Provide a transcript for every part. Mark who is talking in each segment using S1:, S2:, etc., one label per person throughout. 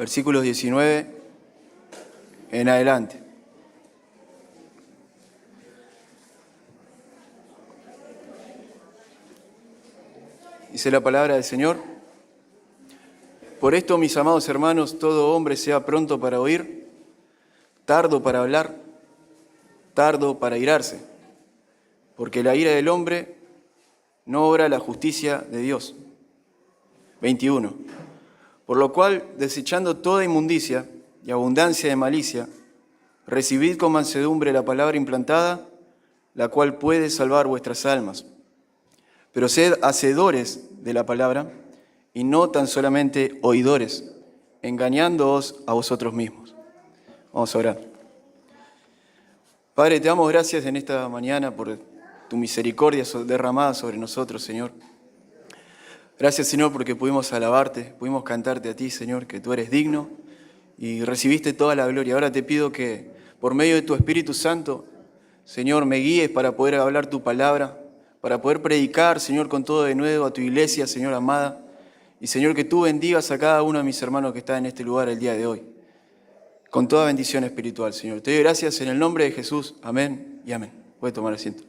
S1: versículos 19 en adelante. Dice la palabra del Señor: Por esto, mis amados hermanos, todo hombre sea pronto para oír, tardo para hablar, tardo para irarse, porque la ira del hombre no obra la justicia de Dios. 21. Por lo cual, desechando toda inmundicia y abundancia de malicia, recibid con mansedumbre la palabra implantada, la cual puede salvar vuestras almas. Pero sed hacedores de la palabra, y no tan solamente oidores, engañándoos a vosotros mismos. Vamos a orar. Padre, te damos gracias en esta mañana por tu misericordia derramada sobre nosotros, Señor. Gracias, Señor, porque pudimos alabarte, pudimos cantarte a ti, Señor, que tú eres digno y recibiste toda la gloria. Ahora te pido que por medio de tu Espíritu Santo, Señor, me guíes para poder hablar tu palabra, para poder predicar, Señor, con todo de nuevo a tu iglesia, Señor amada. Y, Señor, que tú bendigas a cada uno de mis hermanos que está en este lugar el día de hoy, con toda bendición espiritual, Señor. Te doy gracias en el nombre de Jesús. Amén y amén. Puede tomar asiento.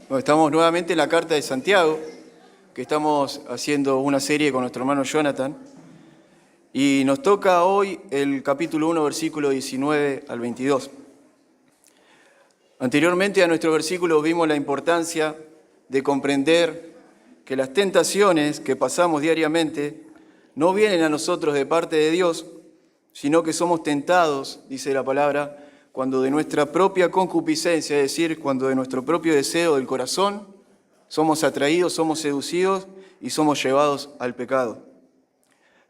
S1: Bueno, estamos nuevamente en la carta de Santiago, que estamos haciendo una serie con nuestro hermano Jonathan. Y nos toca hoy el capítulo 1, versículo 19 al 22. Anteriormente a nuestro versículo vimos la importancia de comprender que las tentaciones que pasamos diariamente no vienen a nosotros de parte de Dios, sino que somos tentados, dice la palabra, cuando de nuestra propia concupiscencia, es decir, cuando de nuestro propio deseo del corazón, somos atraídos, somos seducidos y somos llevados al pecado.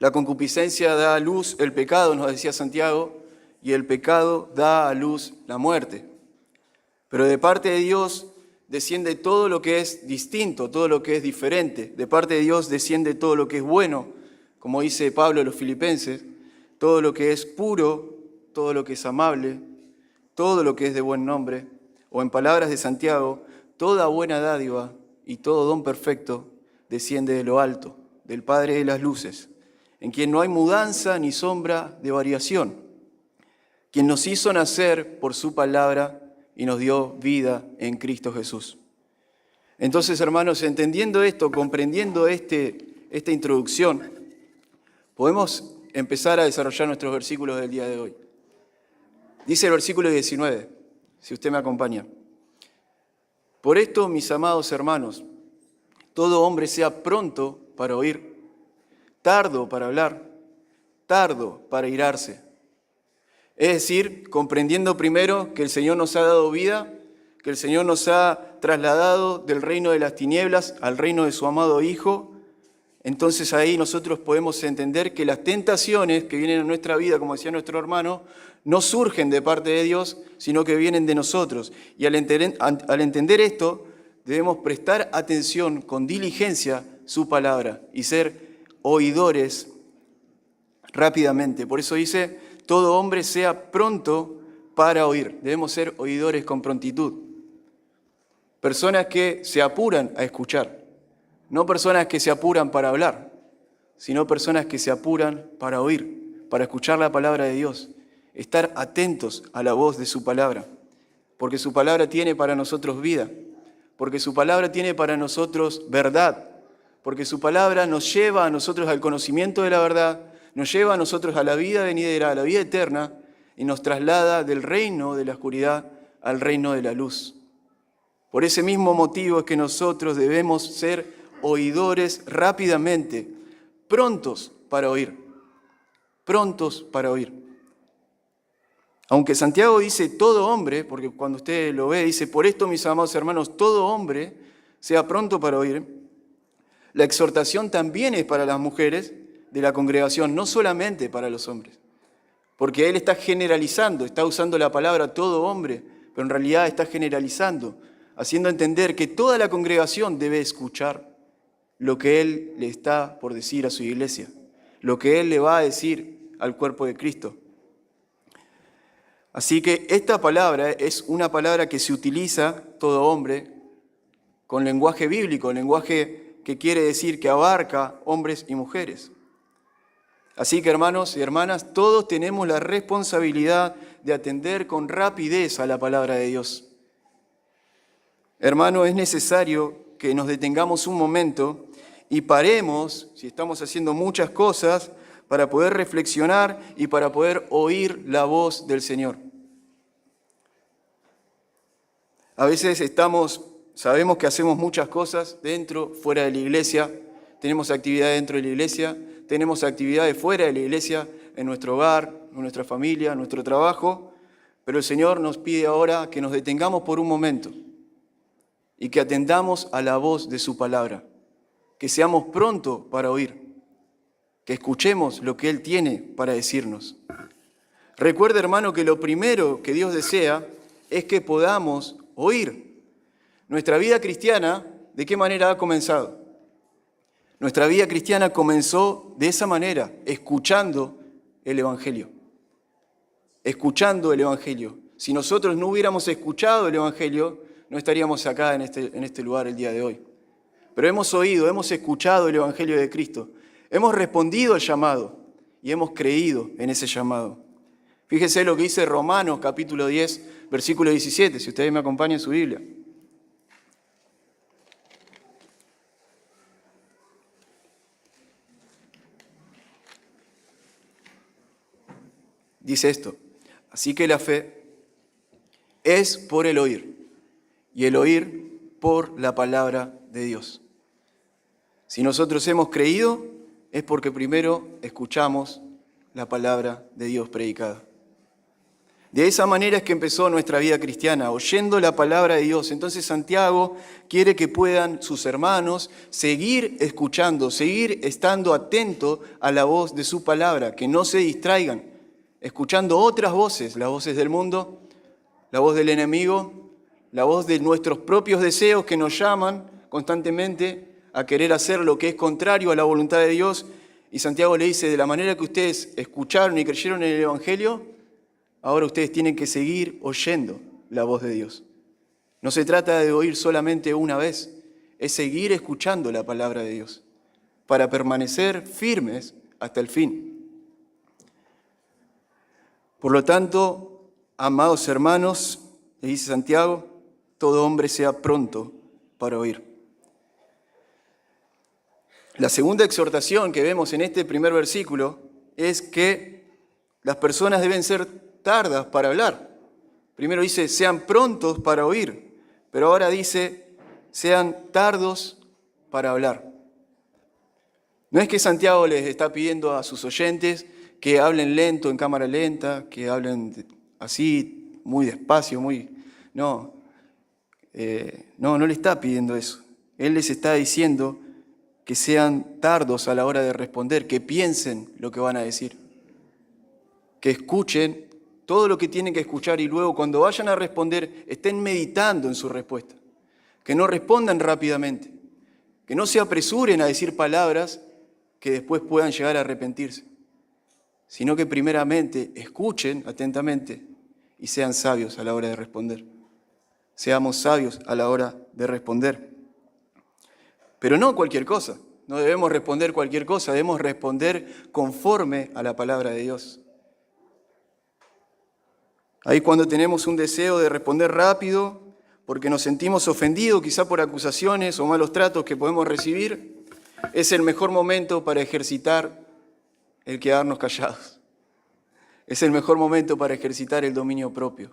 S1: La concupiscencia da a luz el pecado, nos decía Santiago, y el pecado da a luz la muerte. Pero de parte de Dios desciende todo lo que es distinto, todo lo que es diferente. De parte de Dios desciende todo lo que es bueno, como dice Pablo a los Filipenses, todo lo que es puro, todo lo que es amable, todo lo que es de buen nombre, o en palabras de Santiago, toda buena dádiva y todo don perfecto desciende de lo alto, del Padre de las luces, en quien no hay mudanza ni sombra de variación, quien nos hizo nacer por su palabra y nos dio vida en Cristo Jesús. Entonces, hermanos, entendiendo esto, comprendiendo esta introducción, podemos empezar a desarrollar nuestros versículos del día de hoy. Dice el versículo 19, si usted me acompaña. Por esto, mis amados hermanos, todo hombre sea pronto para oír, tardo para hablar, tardo para irarse. Es decir, comprendiendo primero que el Señor nos ha dado vida, que el Señor nos ha trasladado del reino de las tinieblas al reino de su amado Hijo, entonces ahí nosotros podemos entender que las tentaciones que vienen a nuestra vida, como decía nuestro hermano, no surgen de parte de Dios, sino que vienen de nosotros. Y al entender esto, debemos prestar atención con diligencia su palabra y ser oidores rápidamente. Por eso dice, todo hombre sea pronto para oír. Debemos ser oidores con prontitud. Personas que se apuran a escuchar. No personas que se apuran para hablar, sino personas que se apuran para oír, para escuchar la palabra de Dios. Estar atentos a la voz de su palabra. Porque su palabra tiene para nosotros vida. Porque su palabra tiene para nosotros verdad. Porque su palabra nos lleva a nosotros al conocimiento de la verdad, nos lleva a nosotros a la vida venidera, a la vida eterna, y nos traslada del reino de la oscuridad al reino de la luz. Por ese mismo motivo es que nosotros debemos ser oidores rápidamente, prontos para oír, prontos para oír. Aunque Santiago dice todo hombre, porque cuando usted lo ve, dice, por esto, mis amados hermanos, todo hombre sea pronto para oír, la exhortación también es para las mujeres de la congregación, no solamente para los hombres. Porque él está generalizando, está usando la palabra todo hombre, pero en realidad está generalizando, haciendo entender que toda la congregación debe escuchar lo que él le está por decir a su iglesia, lo que él le va a decir al cuerpo de Cristo. Así que esta palabra es una palabra que se utiliza, todo hombre, con lenguaje bíblico, lenguaje que quiere decir que abarca hombres y mujeres. Así que, hermanos y hermanas, todos tenemos la responsabilidad de atender con rapidez a la palabra de Dios. Hermano, es necesario que nos detengamos un momento y paremos, si estamos haciendo muchas cosas, para poder reflexionar y para poder oír la voz del Señor. A veces sabemos que hacemos muchas cosas dentro, fuera de la iglesia, tenemos actividades dentro de la iglesia, tenemos actividades fuera de la iglesia, en nuestro hogar, en nuestra familia, en nuestro trabajo, pero el Señor nos pide ahora que nos detengamos por un momento y que atendamos a la voz de su palabra, que seamos prontos para oír, que escuchemos lo que Él tiene para decirnos. Recuerda, hermano, que lo primero que Dios desea es que podamos oír. Nuestra vida cristiana, ¿de qué manera ha comenzado? Nuestra vida cristiana comenzó de esa manera, escuchando el Evangelio. Escuchando el Evangelio. Si nosotros no hubiéramos escuchado el Evangelio, no estaríamos acá en este lugar el día de hoy. Pero hemos oído, hemos escuchado el Evangelio de Cristo. Hemos respondido al llamado y hemos creído en ese llamado. Fíjese lo que dice Romanos capítulo 10, versículo 17, si ustedes me acompañan en su Biblia. Dice esto: así que la fe es por el oír, y el oír por la palabra de Dios. Si nosotros hemos creído, es porque primero escuchamos la palabra de Dios predicada. De esa manera es que empezó nuestra vida cristiana, oyendo la palabra de Dios. Entonces Santiago quiere que puedan sus hermanos seguir escuchando, seguir estando atentos a la voz de su palabra, que no se distraigan, escuchando otras voces, las voces del mundo, la voz del enemigo, la voz de nuestros propios deseos que nos llaman constantemente a querer hacer lo que es contrario a la voluntad de Dios. Y Santiago le dice, de la manera que ustedes escucharon y creyeron en el Evangelio, ahora ustedes tienen que seguir oyendo la voz de Dios. No se trata de oír solamente una vez, es seguir escuchando la palabra de Dios para permanecer firmes hasta el fin. Por lo tanto, amados hermanos, le dice Santiago, todo hombre sea pronto para oír. La segunda exhortación que vemos en este primer versículo es que las personas deben ser tardas para hablar. Primero dice, sean prontos para oír, pero ahora dice, sean tardos para hablar. No es que Santiago les está pidiendo a sus oyentes que hablen lento, en cámara lenta, que hablen así, muy despacio, No, no le está pidiendo eso. Él les está diciendo que sean tardos a la hora de responder, que piensen lo que van a decir, que escuchen todo lo que tienen que escuchar y luego cuando vayan a responder estén meditando en su respuesta, que no respondan rápidamente, que no se apresuren a decir palabras que después puedan llegar a arrepentirse, sino que primeramente escuchen atentamente y sean sabios a la hora de responder. Seamos sabios a la hora de responder. Pero no cualquier cosa, no debemos responder cualquier cosa, debemos responder conforme a la palabra de Dios. Ahí cuando tenemos un deseo de responder rápido, porque nos sentimos ofendidos, quizá por acusaciones o malos tratos que podemos recibir, es el mejor momento para ejercitar el quedarnos callados. Es el mejor momento para ejercitar el dominio propio.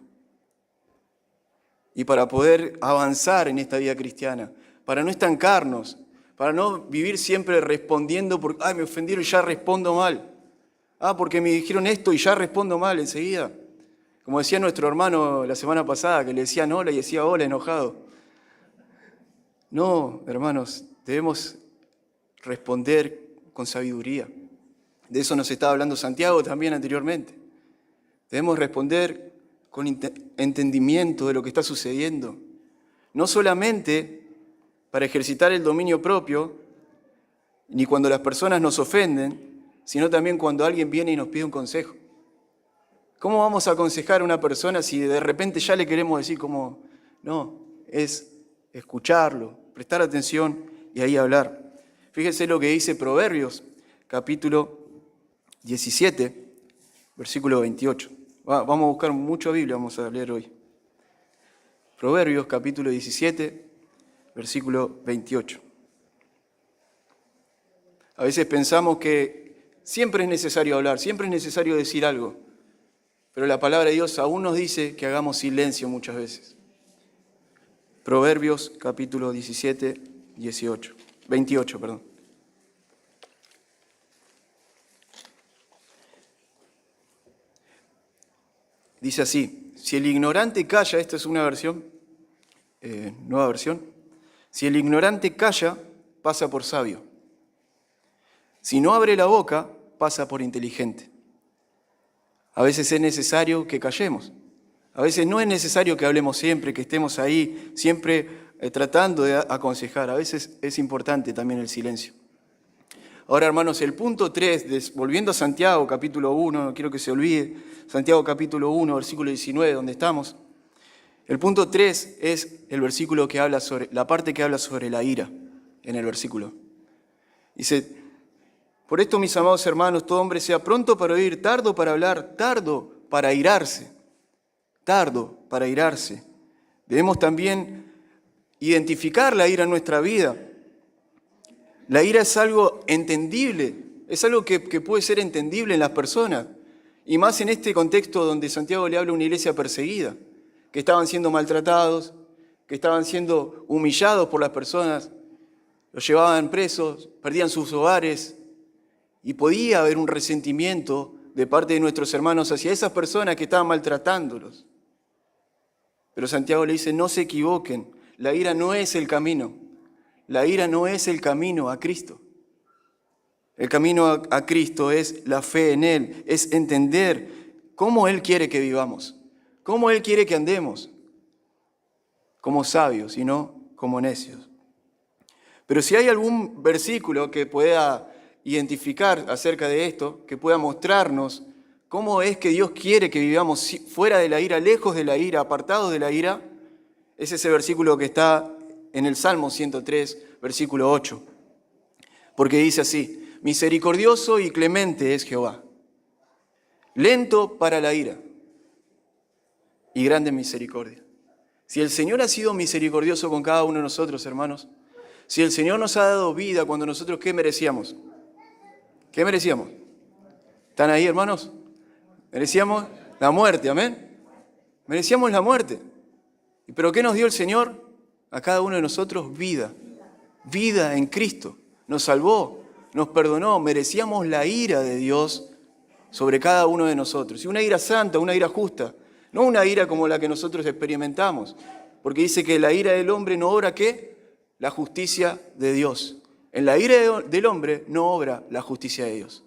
S1: Y para poder avanzar en esta vida cristiana, para no estancarnos, para no vivir siempre respondiendo porque me ofendieron y ya respondo mal. Porque me dijeron esto y ya respondo mal enseguida. Como decía nuestro hermano la semana pasada, que le decían hola y decía hola enojado. No, hermanos, debemos responder con sabiduría. De eso nos estaba hablando Santiago también anteriormente. Debemos responder con entendimiento de lo que está sucediendo. No solamente para ejercitar el dominio propio, ni cuando las personas nos ofenden, sino también cuando alguien viene y nos pide un consejo. ¿Cómo vamos a aconsejar a una persona si de repente ya le queremos decir como, no, es escucharlo, prestar atención y ahí hablar. Fíjense lo que dice Proverbios, capítulo 17, versículo 28. Vamos a buscar mucha Biblia, vamos a leer hoy. Proverbios, capítulo 17, versículo 28. A veces pensamos que siempre es necesario hablar, siempre es necesario decir algo, pero la palabra de Dios aún nos dice que hagamos silencio muchas veces. Proverbios, capítulo 17, 28, perdón. Dice así: si el ignorante calla, esta es una versión, nueva versión, si el ignorante calla, pasa por sabio. Si no abre la boca, pasa por inteligente. A veces es necesario que callemos. A veces no es necesario que hablemos siempre, que estemos ahí, siempre tratando de aconsejar. A veces es importante también el silencio. Ahora, hermanos, el punto 3, volviendo a Santiago, capítulo 1, no quiero que se olvide, Santiago capítulo 1, versículo 19, donde estamos. El punto 3 es el versículo que habla sobre, la parte que habla sobre la ira, en el versículo. Dice: por esto, mis amados hermanos, todo hombre sea pronto para oír, tardo para hablar, tardo para irarse. Tardo para irarse. Debemos también identificar la ira en nuestra vida. La ira es algo entendible, es algo que puede ser entendible en las personas. Y más en este contexto donde Santiago le habla a una iglesia perseguida, que estaban siendo maltratados, que estaban siendo humillados por las personas, los llevaban presos, perdían sus hogares, y podía haber un resentimiento de parte de nuestros hermanos hacia esas personas que estaban maltratándolos. Pero Santiago le dice: no se equivoquen, la ira no es el camino. La ira no es el camino a Cristo. El camino a Cristo es la fe en Él, es entender cómo Él quiere que vivamos, cómo Él quiere que andemos, como sabios y no como necios. Pero si hay algún versículo que pueda identificar acerca de esto, que pueda mostrarnos cómo es que Dios quiere que vivamos fuera de la ira, lejos de la ira, apartados de la ira, es ese versículo que está en el Salmo 103, versículo 8. Porque dice así: misericordioso y clemente es Jehová, lento para la ira y grande en misericordia. Si el Señor ha sido misericordioso con cada uno de nosotros, hermanos, si el Señor nos ha dado vida cuando nosotros, ¿qué merecíamos? ¿Qué merecíamos? ¿Están ahí, hermanos? Merecíamos la muerte, amén. Merecíamos la muerte. ¿Pero qué nos dio el Señor? A cada uno de nosotros vida. Vida en Cristo. Nos salvó, nos perdonó. Merecíamos la ira de Dios sobre cada uno de nosotros. Y una ira santa, una ira justa. No una ira como la que nosotros experimentamos. Porque dice que la ira del hombre no obra, ¿qué? La justicia de Dios. En la ira del hombre no obra la justicia de Dios.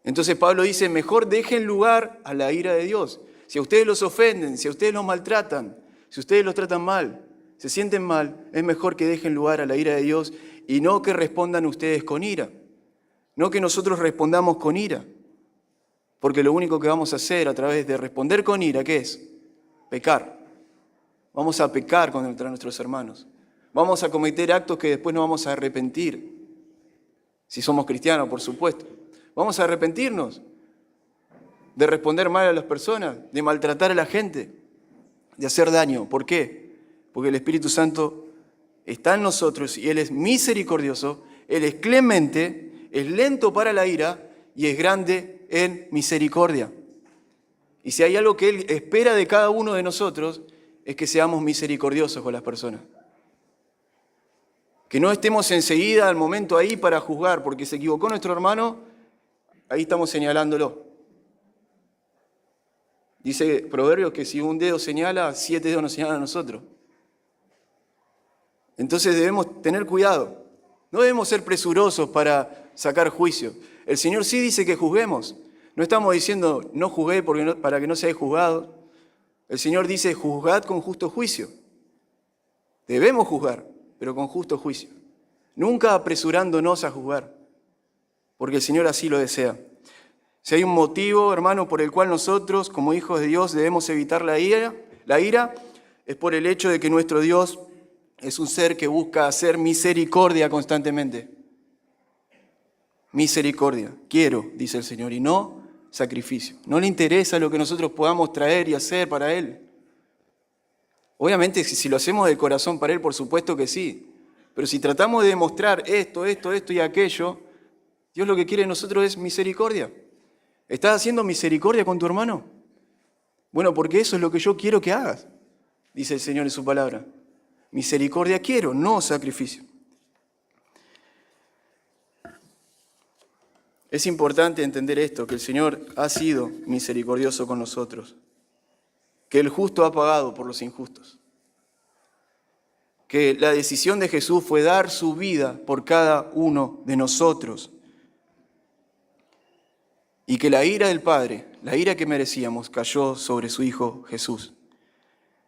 S1: Entonces Pablo dice: mejor dejen lugar a la ira de Dios. Si a ustedes los ofenden, si a ustedes los maltratan, si ustedes los tratan mal, se sienten mal, es mejor que dejen lugar a la ira de Dios y no que respondan ustedes con ira. No que nosotros respondamos con ira. Porque lo único que vamos a hacer a través de responder con ira, ¿qué es? Pecar. Vamos a pecar contra nuestros hermanos. Vamos a cometer actos que después no vamos a arrepentir. Si somos cristianos, por supuesto. Vamos a arrepentirnos de responder mal a las personas, de maltratar a la gente, de hacer daño. ¿Por qué? Porque el Espíritu Santo está en nosotros y Él es misericordioso, Él es clemente, es lento para la ira y es grande en misericordia. Y si hay algo que Él espera de cada uno de nosotros, es que seamos misericordiosos con las personas. Que no estemos enseguida al momento ahí para juzgar, porque se equivocó nuestro hermano, ahí estamos señalándolo. Dice Proverbios que si un dedo señala, 7 dedos nos señalan a nosotros. Entonces debemos tener cuidado. No debemos ser presurosos para sacar juicio. El Señor sí dice que juzguemos. No estamos diciendo no juzgué para que no seáis juzgados. El Señor dice: juzgad con justo juicio. Debemos juzgar, pero con justo juicio. Nunca apresurándonos a juzgar, porque el Señor así lo desea. Si hay un motivo, hermano, por el cual nosotros, como hijos de Dios, debemos evitar la ira, es por el hecho de que nuestro Dios es un ser que busca hacer misericordia constantemente. Misericordia, quiero, dice el Señor, y no sacrificio. No le interesa lo que nosotros podamos traer y hacer para Él. Obviamente, si lo hacemos de corazón para Él, por supuesto que sí. Pero si tratamos de demostrar esto y aquello, Dios lo que quiere de nosotros es misericordia. ¿Estás haciendo misericordia con tu hermano? Bueno, porque eso es lo que yo quiero que hagas, dice el Señor en su palabra. Misericordia quiero, no sacrificio. Es importante entender esto, que el Señor ha sido misericordioso con nosotros, que el justo ha pagado por los injustos, que la decisión de Jesús fue dar su vida por cada uno de nosotros y que la ira del Padre, la ira que merecíamos, cayó sobre su Hijo Jesús.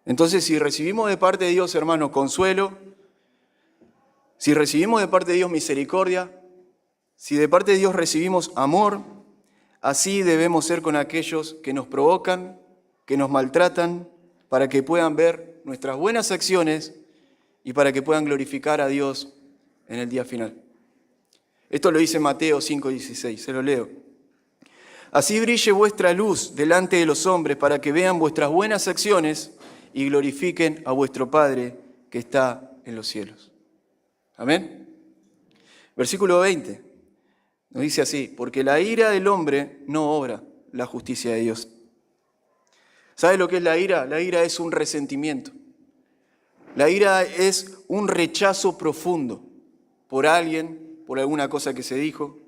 S1: Entonces, si recibimos de parte de Dios, hermano, consuelo, si recibimos de parte de Dios misericordia, si de parte de Dios recibimos amor, así debemos ser con aquellos que nos provocan, que nos maltratan, para que puedan ver nuestras buenas acciones y para que puedan glorificar a Dios en el día final. Esto lo dice Mateo 5:16, se lo leo. Así brille vuestra luz delante de los hombres para que vean vuestras buenas acciones y glorifiquen a vuestro Padre que está en los cielos. Amén. Versículo 20. Nos dice así, porque la ira del hombre no obra la justicia de Dios. ¿Sabe lo que es la ira? La ira es un resentimiento. La ira es un rechazo profundo por alguien, por alguna cosa que se dijo.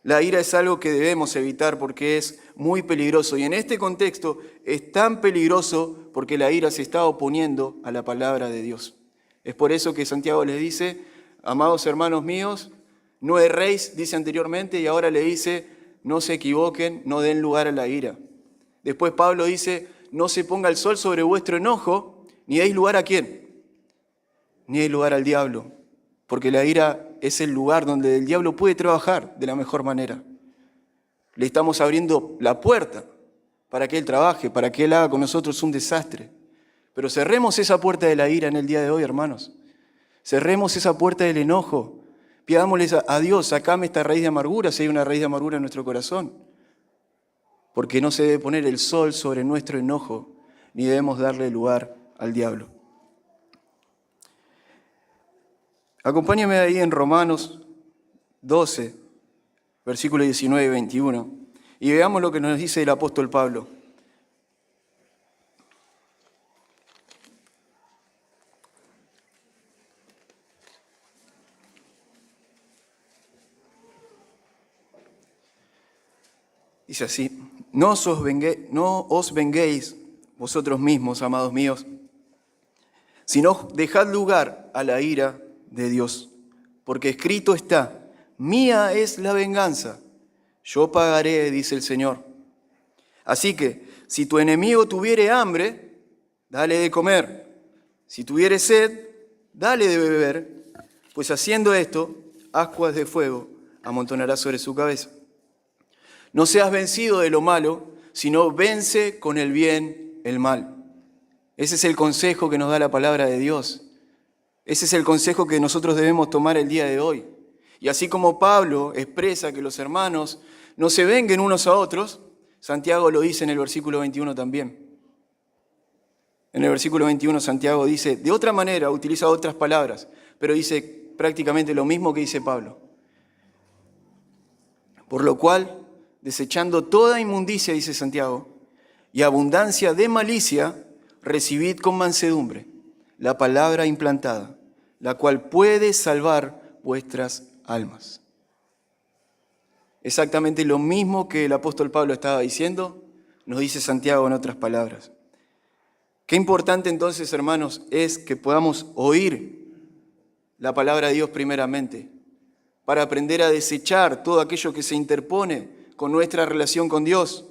S1: La ira es algo que debemos evitar porque es muy peligroso. Y en este contexto es tan peligroso porque la ira se está oponiendo a la palabra de Dios. Es por eso que Santiago les dice, amados hermanos míos, no erréis, dice anteriormente, y ahora le dice, no se equivoquen, no den lugar a la ira. Después Pablo dice, no se ponga el sol sobre vuestro enojo, ni deis lugar a quién, ni deis lugar al diablo, porque la ira es el lugar donde el diablo puede trabajar de la mejor manera. Le estamos abriendo la puerta para que él trabaje, para que él haga con nosotros un desastre. Pero cerremos esa puerta de la ira en el día de hoy, hermanos. Cerremos esa puerta del enojo. Pidámosle a Dios, sacame esta raíz de amargura, si hay una raíz de amargura en nuestro corazón. Porque no se debe poner el sol sobre nuestro enojo, ni debemos darle lugar al diablo. Acompáñame ahí en Romanos 12, versículos 19 y 21, y veamos lo que nos dice el apóstol Pablo. Dice así, no os venguéis vosotros mismos, amados míos, sino dejad lugar a la ira de Dios, porque escrito está, mía es la venganza, yo pagaré, dice el Señor. Así que, si tu enemigo tuviere hambre, dale de comer, si tuviere sed, dale de beber, pues haciendo esto, ascuas de fuego amontonará sobre su cabeza. No seas vencido de lo malo, sino vence con el bien el mal. Ese es el consejo que nos da la palabra de Dios. Ese es el consejo que nosotros debemos tomar el día de hoy. Y así como Pablo expresa que los hermanos no se venguen unos a otros, Santiago lo dice en el versículo 21 también. En el versículo 21 Santiago dice, de otra manera, utiliza otras palabras, pero dice prácticamente lo mismo que dice Pablo. Por lo cual, desechando toda inmundicia, dice Santiago, y abundancia de malicia, recibid con mansedumbre la palabra implantada, la cual puede salvar vuestras almas. Exactamente lo mismo que el apóstol Pablo estaba diciendo, nos dice Santiago en otras palabras. Qué importante entonces, hermanos, es que podamos oír la palabra de Dios primeramente, para aprender a desechar todo aquello que se interpone con nuestra relación con Dios.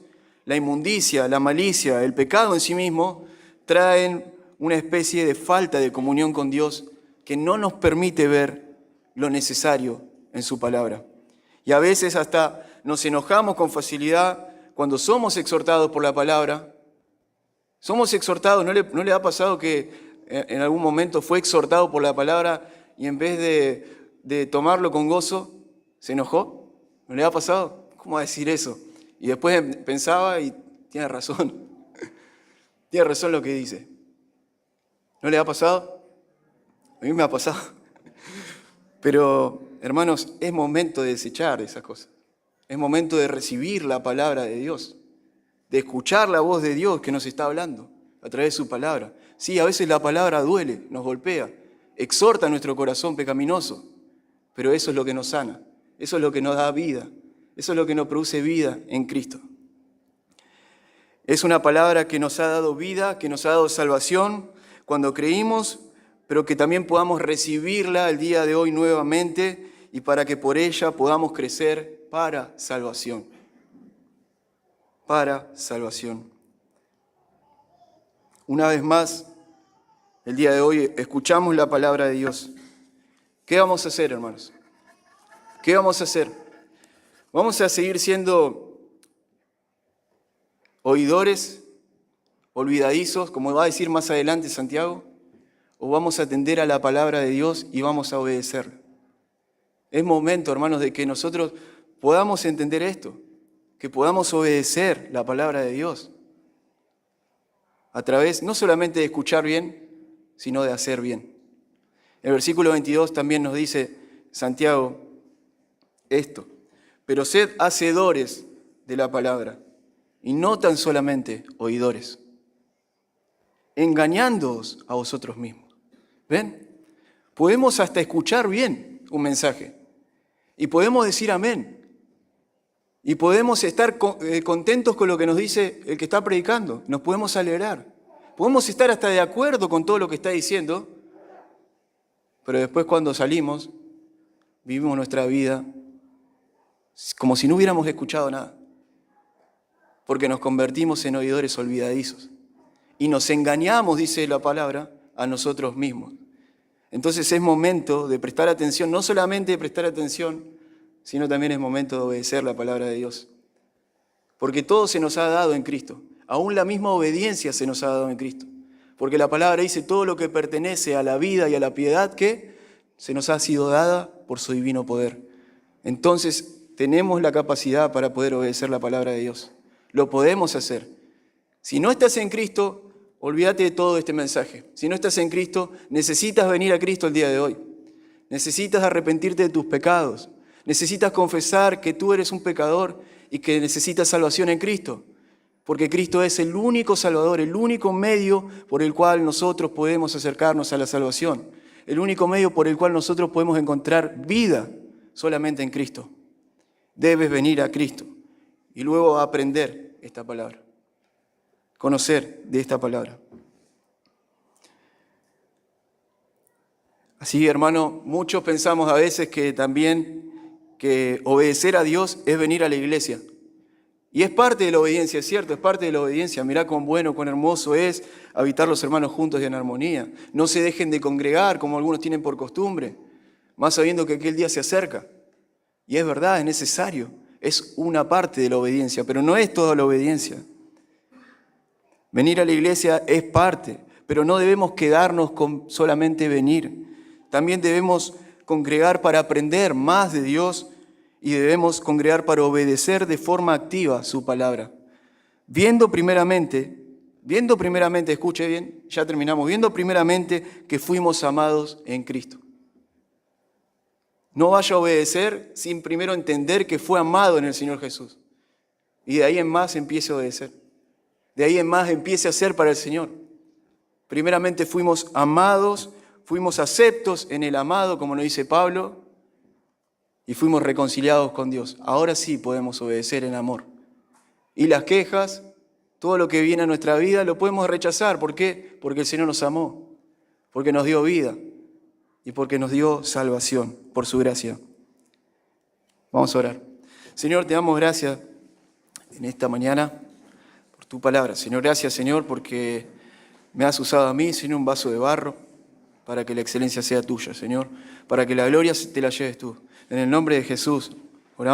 S1: La inmundicia, la malicia, el pecado en sí mismo traen una especie de falta de comunión con Dios que no nos permite ver lo necesario en su palabra. Y a veces hasta nos enojamos con facilidad cuando somos exhortados por la palabra. Somos exhortados, ¿no le ha pasado que en algún momento fue exhortado por la palabra y en vez de tomarlo con gozo, se enojó? ¿No le ha pasado? ¿Cómo va a decir eso? Y después pensaba y tiene razón. Tiene razón lo que dice. ¿No le ha pasado? A mí me ha pasado. Pero, hermanos, es momento de desechar esas cosas. Es momento de recibir la palabra de Dios, de escuchar la voz de Dios que nos está hablando a través de su palabra. Sí, a veces la palabra duele, nos golpea, exhorta nuestro corazón pecaminoso, pero eso es lo que nos sana, eso es lo que nos da vida, eso es lo que nos produce vida en Cristo. Es una palabra que nos ha dado vida, que nos ha dado salvación cuando creímos, pero que también podamos recibirla el día de hoy nuevamente y para que por ella podamos crecer para salvación. Para salvación. Una vez más, el día de hoy escuchamos la palabra de Dios. ¿Qué vamos a hacer, hermanos? ¿Qué vamos a hacer? ¿Vamos a seguir siendo oidores, olvidadizos, como va a decir más adelante Santiago? ¿O vamos a atender a la palabra de Dios y vamos a obedecerla? Es momento, hermanos, de que nosotros podamos entender esto, que podamos obedecer la palabra de Dios a través no solamente de escuchar bien, sino de hacer bien. El versículo 22 también nos dice Santiago esto: pero sed hacedores de la palabra y no tan solamente oidores, engañándoos a vosotros mismos. ¿Ven? Podemos hasta escuchar bien un mensaje y podemos decir amén y podemos estar contentos con lo que nos dice el que está predicando, nos podemos alegrar, podemos estar hasta de acuerdo con todo lo que está diciendo, pero después cuando salimos vivimos nuestra vida como si no hubiéramos escuchado nada, porque nos convertimos en oidores olvidadizos y nos engañamos, dice la palabra, a nosotros mismos. Entonces es momento de prestar atención, no solamente de prestar atención, sino también es momento de obedecer la palabra de Dios. Porque todo se nos ha dado en Cristo, aún la misma obediencia se nos ha dado en Cristo. Porque la palabra dice todo lo que pertenece a la vida y a la piedad que se nos ha sido dada por su divino poder. Entonces tenemos la capacidad para poder obedecer la palabra de Dios. Lo podemos hacer. Si no estás en Cristo, olvídate de todo este mensaje. Si no estás en Cristo, necesitas venir a Cristo el día de hoy. Necesitas arrepentirte de tus pecados. Necesitas confesar que tú eres un pecador y que necesitas salvación en Cristo. Porque Cristo es el único Salvador, el único medio por el cual nosotros podemos acercarnos a la salvación. El único medio por el cual nosotros podemos encontrar vida solamente en Cristo. Debes venir a Cristo y luego aprender esta palabra. Conocer de esta palabra. Así, hermano, muchos pensamos a veces que también que obedecer a Dios es venir a la iglesia. Y es parte de la obediencia, es cierto, es parte de la obediencia. Mirá cuán bueno, cuán hermoso es habitar los hermanos juntos y en armonía. No se dejen de congregar como algunos tienen por costumbre, más sabiendo que aquel día se acerca. Y es verdad, es necesario, es una parte de la obediencia, pero no es toda la obediencia. Venir a la iglesia es parte, pero no debemos quedarnos con solamente venir. También debemos congregar para aprender más de Dios y debemos congregar para obedecer de forma activa su palabra. Viendo primeramente, escuche bien, ya terminamos, viendo primeramente que fuimos amados en Cristo. No vaya a obedecer sin primero entender que fue amado en el Señor Jesús. Y de ahí en más empiece a obedecer. De ahí en más empiece a hacer para el Señor. Primeramente fuimos amados, fuimos aceptos en el amado, como nos dice Pablo, y fuimos reconciliados con Dios. Ahora sí podemos obedecer en amor. Y las quejas, todo lo que viene a nuestra vida, lo podemos rechazar. ¿Por qué? Porque el Señor nos amó, porque nos dio vida y porque nos dio salvación por su gracia. Vamos a orar. Señor, te damos gracias en esta mañana por tu palabra. Señor, gracias, Señor, porque me has usado a mí, Señor, un vaso de barro, para que la excelencia sea tuya, Señor, para que la gloria te la lleves tú. En el nombre de Jesús.